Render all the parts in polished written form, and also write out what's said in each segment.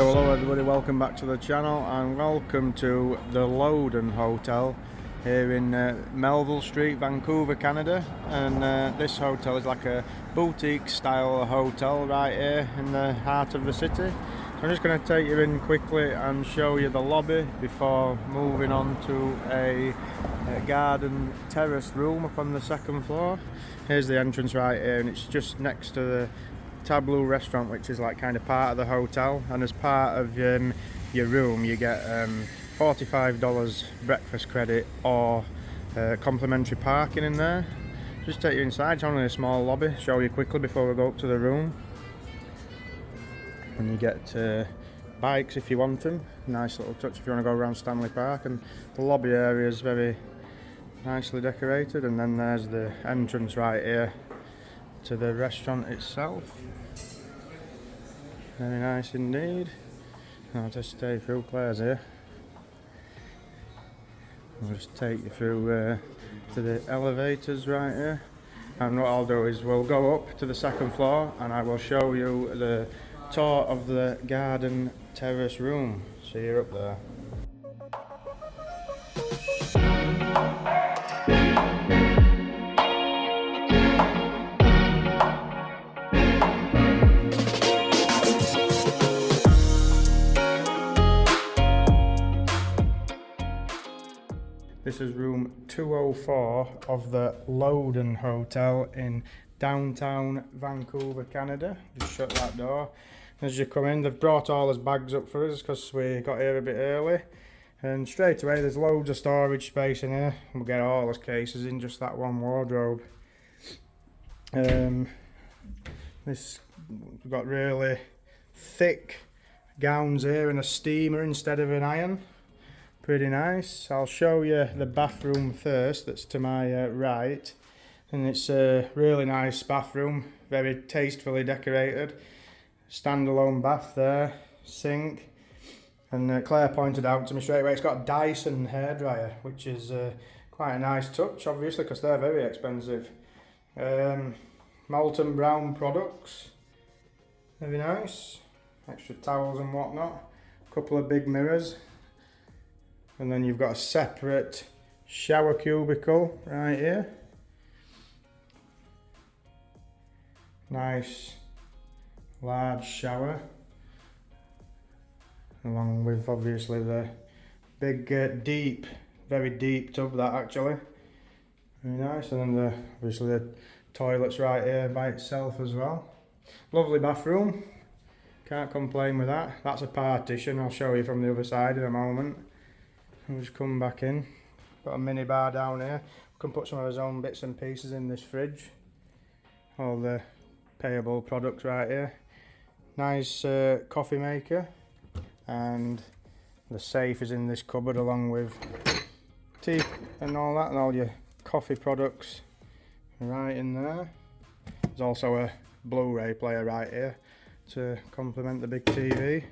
So hello everybody, welcome back to the channel and welcome to the Loden Hotel here in Melville Street, Vancouver, Canada. And this hotel is like a boutique style hotel right here in the heart of the city. So I'm just going to take you in quickly and show you the lobby before moving on to a Garden Terrace Room up on the second floor. Here's the entrance right here, and it's just next to the Tableau restaurant, which is like kind of part of the hotel, and as part of your room you get $45 breakfast credit or complimentary parking in there. Just take you inside. It's only a small lobby, show you quickly before we go up to the room. And you get bikes if you want them, nice little touch if you want to go around Stanley Park, and the lobby area is very nicely decorated. And then there's the entrance right here to the restaurant itself. Very nice indeed. I'll just stay through Claire's here. I'll just take you through to the elevators right here. And what I'll do is we'll go up to the second floor and I will show you the tour of the Garden Terrace Room. See you up there. This is room 204 of the Loden Hotel in downtown Vancouver, Canada. Just shut that door. As you come in, they've brought all his bags up for us because we got here a bit early. And straight away there's loads of storage space in here. We'll get all his cases in just that one wardrobe. We've got really thick gowns here and a steamer instead of an iron. Pretty nice. I'll show you the bathroom first, that's to my right, and it's a really nice bathroom, very tastefully decorated. Standalone bath there, sink, and Claire pointed out to me straight away it's got a Dyson hairdryer, which is quite a nice touch, obviously, because they're very expensive. Molten brown products, very nice. Extra towels and whatnot. A couple of big mirrors. And then you've got a separate shower cubicle right here. Nice large shower. Along with obviously the big deep, very deep tub that actually. Very nice. And then obviously the toilet's right here by itself as well. Lovely bathroom. Can't complain with that. That's a partition. I'll show you from the other side in a moment. We'll just come back in. Got a mini bar down here. We can put some of his own bits and pieces in this fridge. All the payable products right here. Nice coffee maker. And the safe is in this cupboard along with tea and all that, and all your coffee products right in there. There's also a Blu-ray player right here to complement the big TV.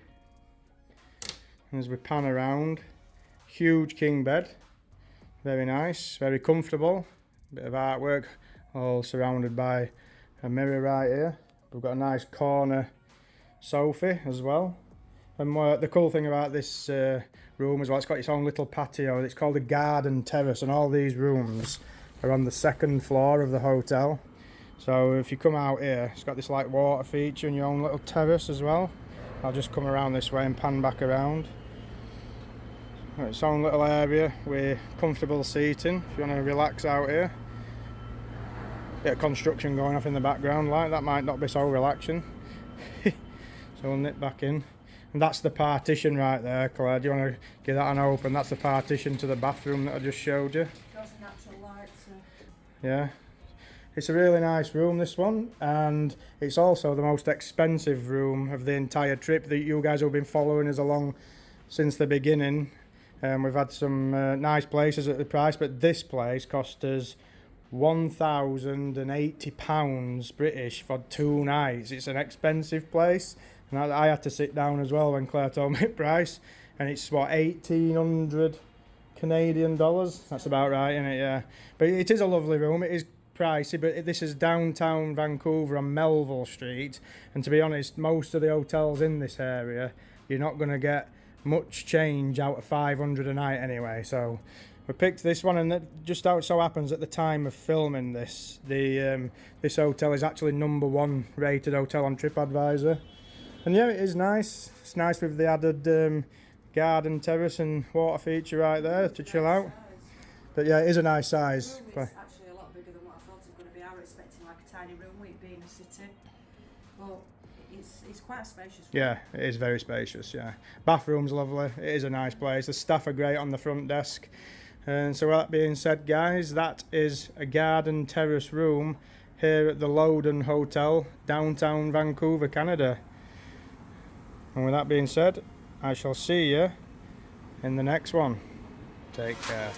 And as we pan around, huge king bed, very nice, very comfortable, bit of artwork, all surrounded by a mirror right here. We've got a nice corner sofa as well, and the cool thing about this room as well, it's got its own little patio. It's called a Garden Terrace, and all these rooms are on the second floor of the hotel. So if you come out here, it's got this like water feature and your own little terrace as well. I'll just come around this way and pan back around. Its own little area with comfortable seating if you want to relax out here. Bit of construction going off in the background, like that might not be so relaxing. So we'll nip back in. And that's the partition right there, Claire. Do you want to give that an open? That's the partition to the bathroom that I just showed you. Got a natural light, so. Yeah. It's a really nice room, this one, and it's also the most expensive room of the entire trip that you guys have been following us along since the beginning. We've had some nice places at the price, but this place cost us £1,080 British for 2 nights. It's an expensive place, and I had to sit down as well when Claire told me the price, and it's what, 1,800 Canadian dollars? That's about right, isn't it? Yeah. But it is a lovely room. It is pricey, but this is downtown Vancouver on Melville Street, and to be honest, most of the hotels in this area you're not going to get much change out of 500 a night anyway. So we picked this one, and that just how it so happens at the time of filming this, this hotel is actually #1 rated hotel on TripAdvisor. And yeah, it is nice. It's nice with the added garden terrace and water feature right there to chill out. But yeah, it is a nice size. The room is actually a lot bigger than what I thought it was going to be. I was expecting like a tiny room with it being a city. But it's quite a spacious room. Yeah, it is very spacious, yeah. Bathroom's lovely. It is a nice place. The staff are great on the front desk. And so with that being said, guys, that is a garden terrace room here at the Loden Hotel, downtown Vancouver, Canada. And with that being said, I shall see you in the next one. Take care.